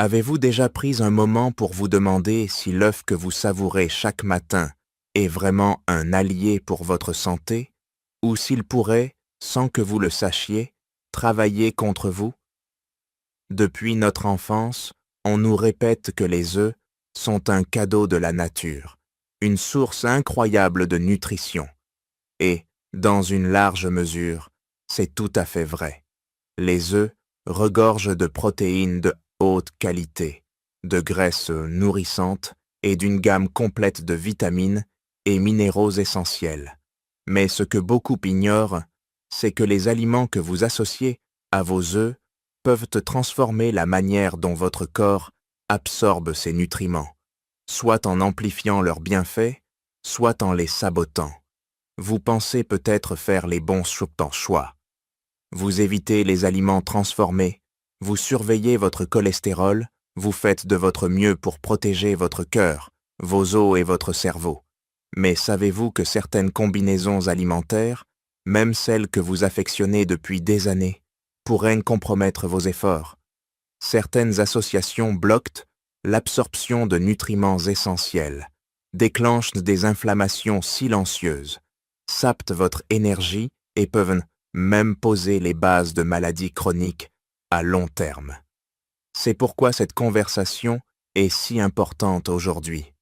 Avez-vous déjà pris un moment pour vous demander si l'œuf que vous savourez chaque matin est vraiment un allié pour votre santé, ou s'il pourrait, sans que vous le sachiez, travailler contre vous? Depuis notre enfance, on nous répète que les œufs sont un cadeau de la nature, une source incroyable de nutrition. Et, dans une large mesure, c'est tout à fait vrai. Les œufs regorgent de protéines de haute qualité, de graisses nourrissantes et d'une gamme complète de vitamines et minéraux essentiels. Mais ce que beaucoup ignorent, c'est que les aliments que vous associez à vos œufs peuvent transformer la manière dont votre corps absorbe ces nutriments, soit en amplifiant leurs bienfaits, soit en les sabotant. Vous pensez peut-être faire les bons choix. Vous évitez les aliments transformés, vous surveillez votre cholestérol, vous faites de votre mieux pour protéger votre cœur, vos os et votre cerveau. Mais savez-vous que certaines combinaisons alimentaires, même celles que vous affectionnez depuis des années, pourraient compromettre vos efforts? Certaines associations bloquent l'absorption de nutriments essentiels, déclenchent des inflammations silencieuses, sapent votre énergie et peuvent même poser les bases de maladies chroniques à long terme. C'est pourquoi cette conversation est si importante aujourd'hui.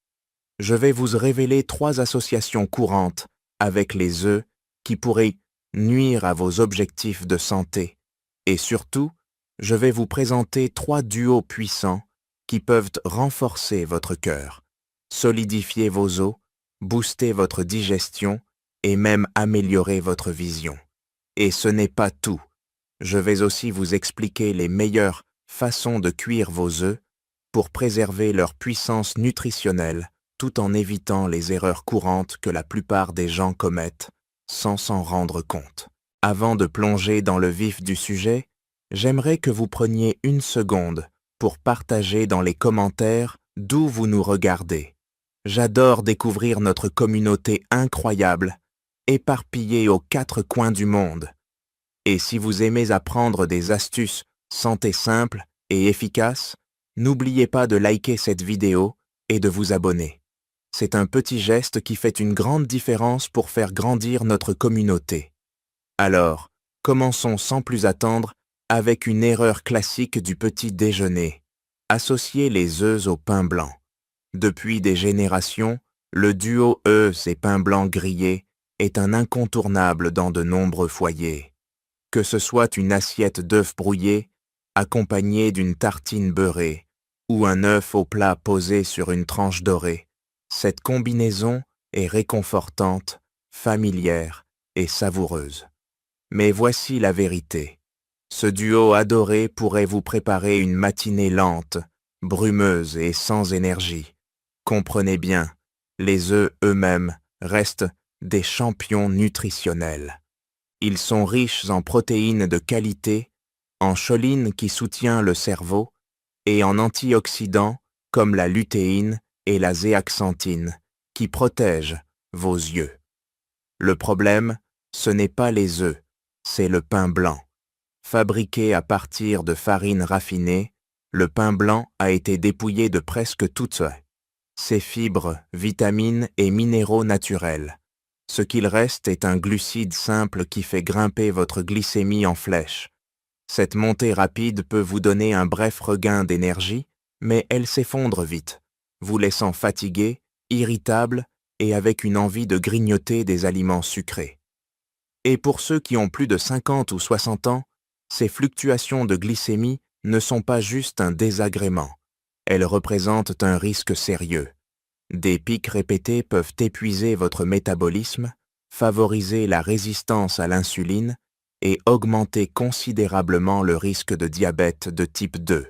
Je vais vous révéler 3 associations courantes avec les œufs qui pourraient nuire à vos objectifs de santé. Et surtout, je vais vous présenter 3 duos puissants qui peuvent renforcer votre cœur, solidifier vos os, booster votre digestion et même améliorer votre vision. Et ce n'est pas tout. Je vais aussi vous expliquer les meilleures façons de cuire vos œufs pour préserver leur puissance nutritionnelle tout en évitant les erreurs courantes que la plupart des gens commettent sans s'en rendre compte. Avant de plonger dans le vif du sujet, j'aimerais que vous preniez une seconde pour partager dans les commentaires d'où vous nous regardez. J'adore découvrir notre communauté incroyable, éparpillée aux 4 coins du monde. Et si vous aimez apprendre des astuces santé simples et efficaces, n'oubliez pas de liker cette vidéo et de vous abonner. C'est un petit geste qui fait une grande différence pour faire grandir notre communauté. Alors, commençons sans plus attendre avec une erreur classique du petit déjeuner. Associer les œufs au pain blanc. Depuis des générations, le duo œufs et pain blanc grillé est un incontournable dans de nombreux foyers. Que ce soit une assiette d'œufs brouillés, accompagnée d'une tartine beurrée, ou un œuf au plat posé sur une tranche dorée, cette combinaison est réconfortante, familière et savoureuse. Mais voici la vérité. Ce duo adoré pourrait vous préparer une matinée lente, brumeuse et sans énergie. Comprenez bien, les œufs eux-mêmes restent des champions nutritionnels. Ils sont riches en protéines de qualité, en choline qui soutient le cerveau, et en antioxydants comme la lutéine et la zéaxanthine qui protègent vos yeux. Le problème, ce n'est pas les œufs, c'est le pain blanc. Fabriqué à partir de farine raffinée, le pain blanc a été dépouillé de presque toutes ses fibres, vitamines et minéraux naturels. Ce qu'il reste est un glucide simple qui fait grimper votre glycémie en flèche. Cette montée rapide peut vous donner un bref regain d'énergie, mais elle s'effondre vite, vous laissant fatigué, irritable et avec une envie de grignoter des aliments sucrés. Et pour ceux qui ont plus de 50 ou 60 ans, ces fluctuations de glycémie ne sont pas juste un désagrément. Elles représentent un risque sérieux. Des pics répétés peuvent épuiser votre métabolisme, favoriser la résistance à l'insuline et augmenter considérablement le risque de diabète de type 2.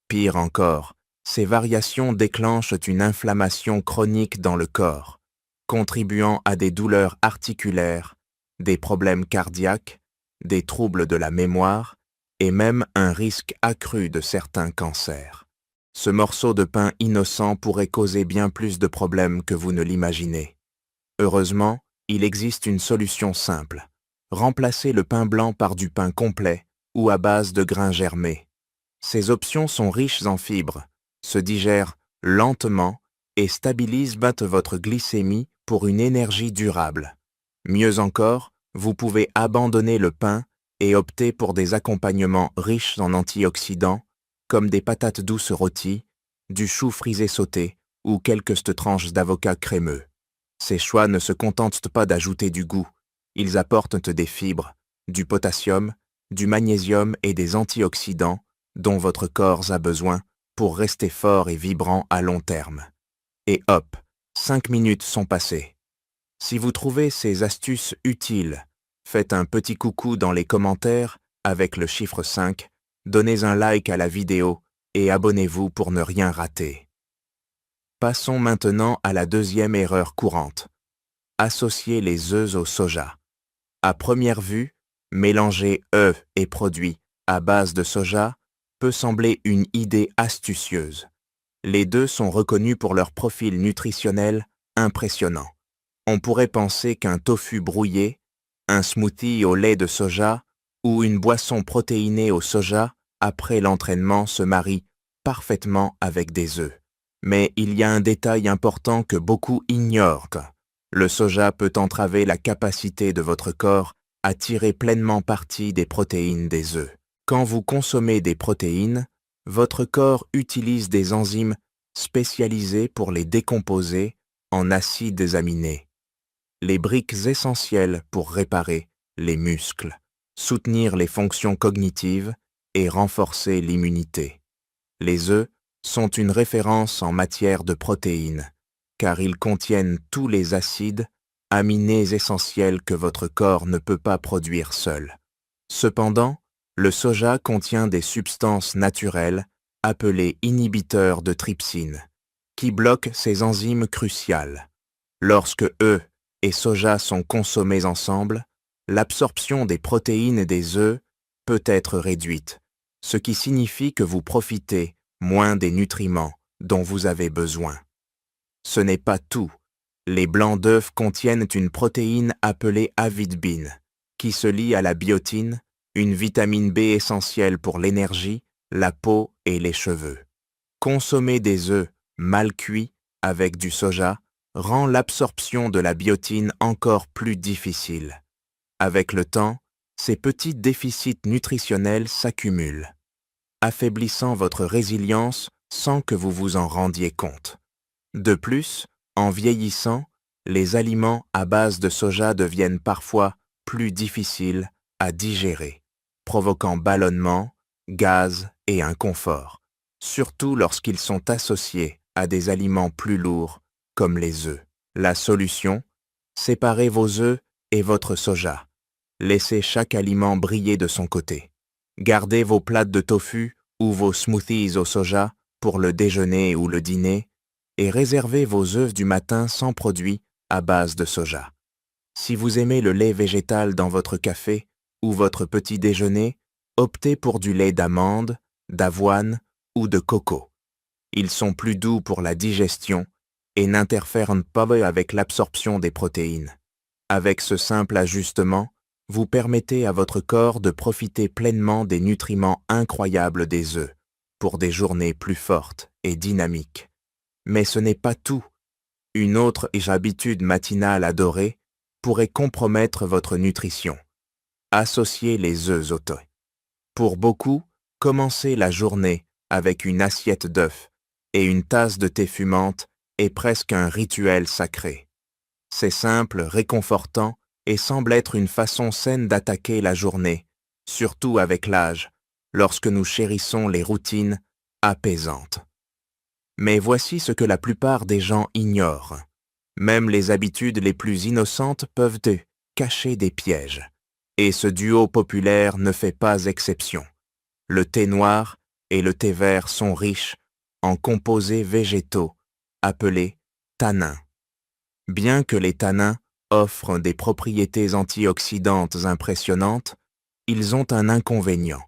Pire encore, ces variations déclenchent une inflammation chronique dans le corps, contribuant à des douleurs articulaires, des problèmes cardiaques, des troubles de la mémoire et même un risque accru de certains cancers. Ce morceau de pain innocent pourrait causer bien plus de problèmes que vous ne l'imaginez. Heureusement, il existe une solution simple. Remplacez le pain blanc par du pain complet ou à base de grains germés. Ces options sont riches en fibres, se digèrent lentement et stabilisent votre glycémie pour une énergie durable. Mieux encore, vous pouvez abandonner le pain et opter pour des accompagnements riches en antioxydants, comme des patates douces rôties, du chou frisé sauté ou quelques tranches d'avocat crémeux. Ces choix ne se contentent pas d'ajouter du goût, ils apportent des fibres, du potassium, du magnésium et des antioxydants dont votre corps a besoin pour rester fort et vibrant à long terme. Et hop, 5 minutes sont passées. Si vous trouvez ces astuces utiles, faites un petit coucou dans les commentaires avec le chiffre 5, donnez un like à la vidéo et abonnez-vous pour ne rien rater. Passons maintenant à la deuxième erreur courante. Associer les œufs au soja. À première vue, mélanger œufs et produits à base de soja peut sembler une idée astucieuse. Les deux sont reconnus pour leur profil nutritionnel impressionnant. On pourrait penser qu'un tofu brouillé, un smoothie au lait de soja ou une boisson protéinée au soja après l'entraînement se marient parfaitement avec des œufs. Mais il y a un détail important que beaucoup ignorent. Le soja peut entraver la capacité de votre corps à tirer pleinement parti des protéines des œufs. Quand vous consommez des protéines, votre corps utilise des enzymes spécialisées pour les décomposer en acides aminés. Les briques essentielles pour réparer les muscles, soutenir les fonctions cognitives et renforcer l'immunité. Les œufs sont une référence en matière de protéines, car ils contiennent tous les acides aminés essentiels que votre corps ne peut pas produire seul. Cependant, le soja contient des substances naturelles appelées inhibiteurs de trypsine, qui bloquent ces enzymes cruciales. Lorsque œufs et soja sont consommés ensemble, l'absorption des protéines des œufs peut être réduite, ce qui signifie que vous profitez moins des nutriments dont vous avez besoin. Ce n'est pas tout. Les blancs d'œufs contiennent une protéine appelée avidbine, qui se lie à la biotine, une vitamine B essentielle pour l'énergie, la peau et les cheveux. Consommer des œufs mal cuits avec du soja rend l'absorption de la biotine encore plus difficile. Avec le temps, ces petits déficits nutritionnels s'accumulent, affaiblissant votre résilience sans que vous vous en rendiez compte. De plus, en vieillissant, les aliments à base de soja deviennent parfois plus difficiles à digérer, provoquant ballonnement, gaz et inconfort, surtout lorsqu'ils sont associés à des aliments plus lourds comme les œufs. La solution? Séparez vos œufs et votre soja. Laissez chaque aliment briller de son côté. Gardez vos plats de tofu ou vos smoothies au soja pour le déjeuner ou le dîner et réservez vos œufs du matin sans produits à base de soja. Si vous aimez le lait végétal dans votre café ou votre petit déjeuner, optez pour du lait d'amande, d'avoine ou de coco. Ils sont plus doux pour la digestion et n'interfèrent pas avec l'absorption des protéines. Avec ce simple ajustement, vous permettez à votre corps de profiter pleinement des nutriments incroyables des œufs pour des journées plus fortes et dynamiques. Mais ce n'est pas tout. Une autre habitude matinale adorée pourrait compromettre votre nutrition. Associez les œufs au thé. Pour beaucoup, commencer la journée avec une assiette d'œufs et une tasse de thé fumante est presque un rituel sacré. C'est simple, réconfortant et semble être une façon saine d'attaquer la journée, surtout avec l'âge, lorsque nous chérissons les routines apaisantes. Mais voici ce que la plupart des gens ignorent. Même les habitudes les plus innocentes peuvent cacher des pièges. Et ce duo populaire ne fait pas exception. Le thé noir et le thé vert sont riches en composés végétaux appelés tanins. Bien que les tanins offrent des propriétés antioxydantes impressionnantes, ils ont un inconvénient.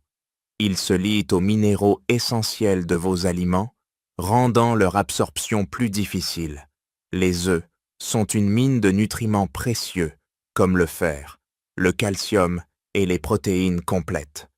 Ils se lient aux minéraux essentiels de vos aliments, rendant leur absorption plus difficile. Les œufs sont une mine de nutriments précieux, comme le fer, le calcium et les protéines complètes.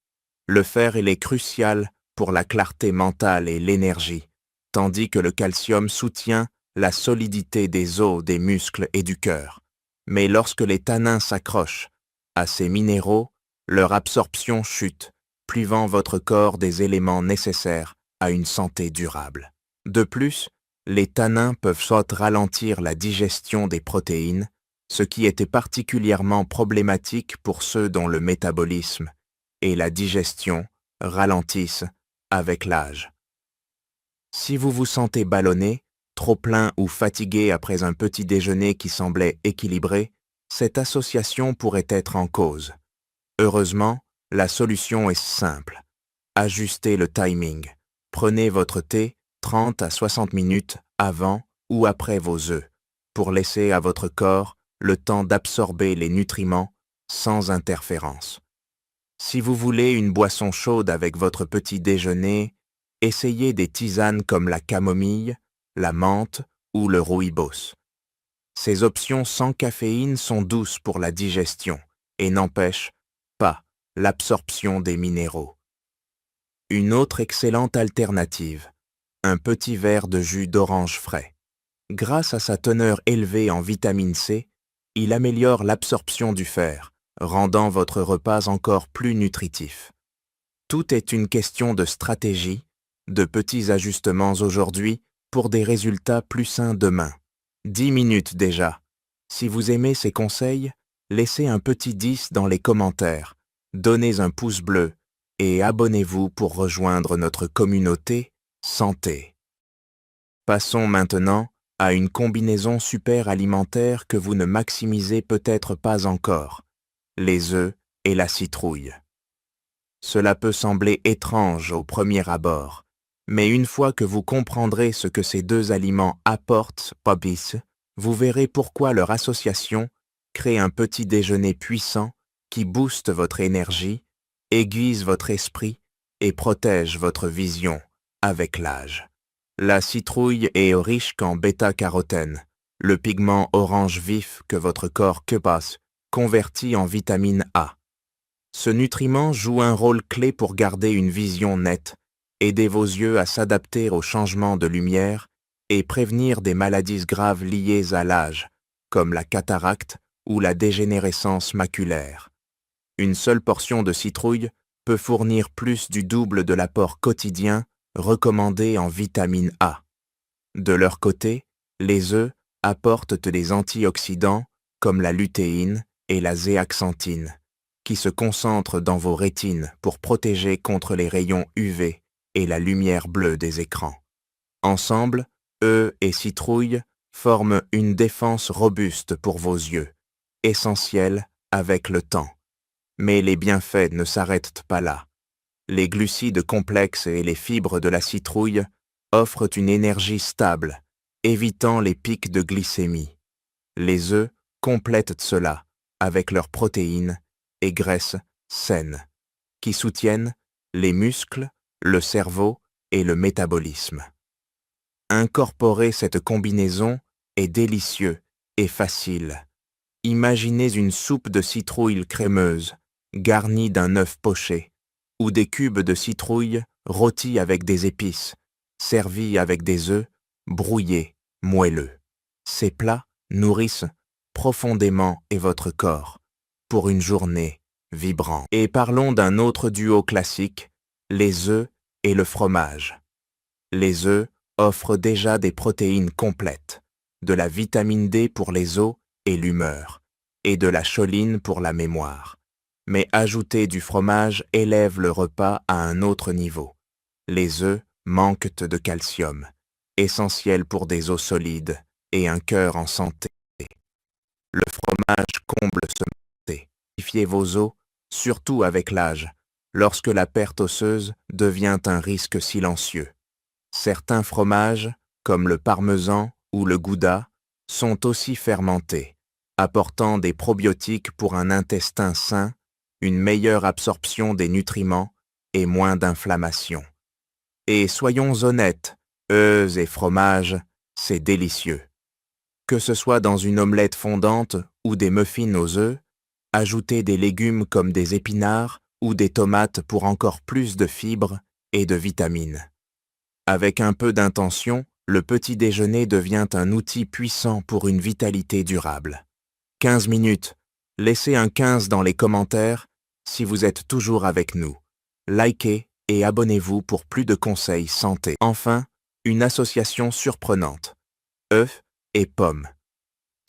Le fer est crucial pour la clarté mentale et l'énergie, tandis que le calcium soutient la solidité des os, des muscles et du cœur. Mais lorsque les tanins s'accrochent à ces minéraux, leur absorption chute, privant votre corps des éléments nécessaires à une santé durable. De plus, les tanins peuvent soit ralentir la digestion des protéines, ce qui était particulièrement problématique pour ceux dont le métabolisme et la digestion ralentissent avec l'âge. Si vous vous sentez ballonné, trop plein ou fatigué après un petit déjeuner qui semblait équilibré, cette association pourrait être en cause. Heureusement, la solution est simple. Ajustez le timing. Prenez votre thé 30 à 60 minutes avant ou après vos œufs, pour laisser à votre corps le temps d'absorber les nutriments sans interférence. Si vous voulez une boisson chaude avec votre petit déjeuner, essayez des tisanes comme la camomille, la menthe ou le rooibos. Ces options sans caféine sont douces pour la digestion et n'empêchent pas l'absorption des minéraux. Une autre excellente alternative, un petit verre de jus d'orange frais. Grâce à sa teneur élevée en vitamine C, il améliore l'absorption du fer, rendant votre repas encore plus nutritif. Tout est une question de stratégie, de petits ajustements aujourd'hui pour des résultats plus sains demain. 10 minutes déjà. Si vous aimez ces conseils, laissez un petit 10 dans les commentaires, donnez un pouce bleu et abonnez-vous pour rejoindre notre communauté santé. Passons maintenant à une combinaison super alimentaire que vous ne maximisez peut-être pas encore, les œufs et la citrouille. Cela peut sembler étrange au premier abord, mais une fois que vous comprendrez ce que ces deux aliments apportent, vous verrez pourquoi leur association crée un petit déjeuner puissant qui booste votre énergie, aiguise votre esprit et protège votre vision avec l'âge. La citrouille est riche en bêta-carotène, le pigment orange vif que votre corps convertit en vitamine A. Ce nutriment joue un rôle clé pour garder une vision nette, aider vos yeux à s'adapter aux changements de lumière et prévenir des maladies graves liées à l'âge, comme la cataracte ou la dégénérescence maculaire. Une seule portion de citrouille peut fournir plus du double de l'apport quotidien recommandé en vitamine A. De leur côté, les œufs apportent des antioxydants comme la lutéine et la zéaxanthine, qui se concentrent dans vos rétines pour protéger contre les rayons UV et la lumière bleue des écrans. Ensemble, œufs et citrouille forment une défense robuste pour vos yeux, essentielle avec le temps. Mais les bienfaits ne s'arrêtent pas là. Les glucides complexes et les fibres de la citrouille offrent une énergie stable, évitant les pics de glycémie. Les œufs complètent cela avec leurs protéines et graisses saines, qui soutiennent les muscles, le cerveau et le métabolisme. Incorporer cette combinaison est délicieux et facile. Imaginez une soupe de citrouille crémeuse, garnie d'un œuf poché, ou des cubes de citrouille rôtis avec des épices, servis avec des œufs brouillés, moelleux. Ces plats nourrissent profondément votre corps pour une journée vibrante. Et parlons d'un autre duo classique, les œufs et le fromage. Les œufs offrent déjà des protéines complètes, de la vitamine D pour les os et l'humeur, et de la choline pour la mémoire. Mais ajouter du fromage élève le repas à un autre niveau. Les œufs manquent de calcium, essentiel pour des os solides et un cœur en santé. Le fromage comble ce manque. Fortifiez vos os, surtout avec l'âge, lorsque la perte osseuse devient un risque silencieux. Certains fromages, comme le parmesan ou le gouda, sont aussi fermentés, apportant des probiotiques pour un intestin sain, une meilleure absorption des nutriments et moins d'inflammation. Et soyons honnêtes, œufs et fromages, c'est délicieux. Que ce soit dans une omelette fondante ou des muffins aux œufs, ajoutez des légumes comme des épinards ou des tomates pour encore plus de fibres et de vitamines. Avec un peu d'intention, le petit déjeuner devient un outil puissant pour une vitalité durable. 15 minutes. Laissez un 15 dans les commentaires si vous êtes toujours avec nous. Likez et abonnez-vous pour plus de conseils santé. Enfin, une association surprenante. Œufs et pommes.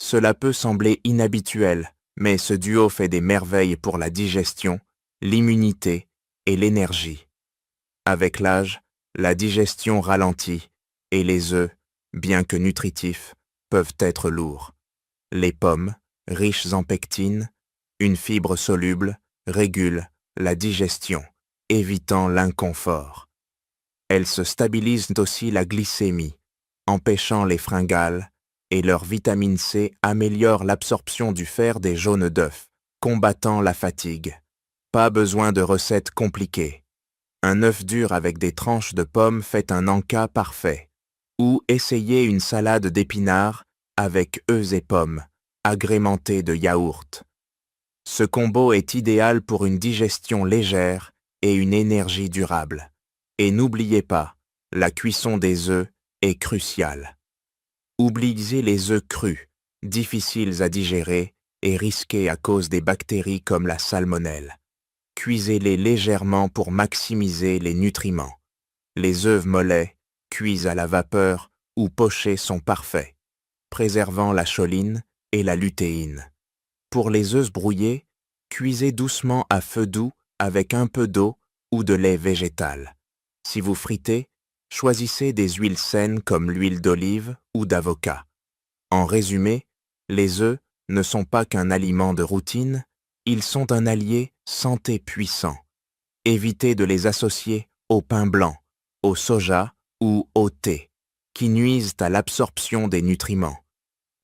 Cela peut sembler inhabituel, mais ce duo fait des merveilles pour la digestion, l'immunité et l'énergie. Avec l'âge, la digestion ralentit et les œufs, bien que nutritifs, peuvent être lourds. Les pommes, riches en pectine, une fibre soluble, régulent la digestion, évitant l'inconfort. Elles se stabilisent aussi la glycémie, empêchant les fringales, et leur vitamine C améliore l'absorption du fer des jaunes d'œufs, combattant la fatigue. Pas besoin de recettes compliquées. Un œuf dur avec des tranches de pommes fait un encas parfait. Ou essayez une salade d'épinards avec œufs et pommes, agrémentée de yaourt. Ce combo est idéal pour une digestion légère et une énergie durable. Et n'oubliez pas, la cuisson des œufs est cruciale. Oubliez les œufs crus, difficiles à digérer et risqués à cause des bactéries comme la salmonelle. Cuisez-les légèrement pour maximiser les nutriments. Les œufs mollets, cuits à la vapeur ou pochés sont parfaits, préservant la choline et la lutéine. Pour les œufs brouillés, cuisez doucement à feu doux avec un peu d'eau ou de lait végétal. Si vous fritez, choisissez des huiles saines comme l'huile d'olive ou d'avocat. En résumé, les œufs ne sont pas qu'un aliment de routine, ils sont un allié santé puissant. Évitez de les associer au pain blanc, au soja ou au thé, qui nuisent à l'absorption des nutriments.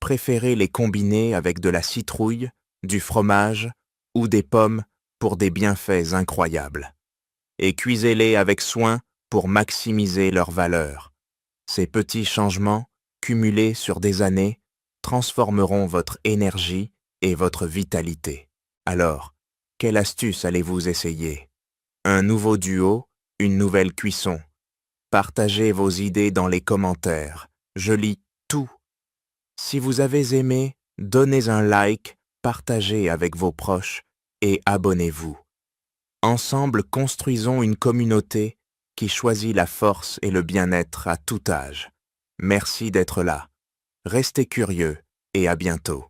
Préférez les combiner avec de la citrouille, du fromage ou des pommes pour des bienfaits incroyables. Et cuisez-les avec soin pour maximiser leur valeur. Ces petits changements, cumulés sur des années, transformeront votre énergie et votre vitalité. Alors, quelle astuce allez-vous essayer? Un nouveau duo, une nouvelle cuisson. Partagez vos idées dans les commentaires. Je lis tout. Si vous avez aimé, donnez un like, partagez avec vos proches et abonnez-vous. Ensemble, construisons une communauté qui choisit la force et le bien-être à tout âge. Merci d'être là. Restez curieux et à bientôt.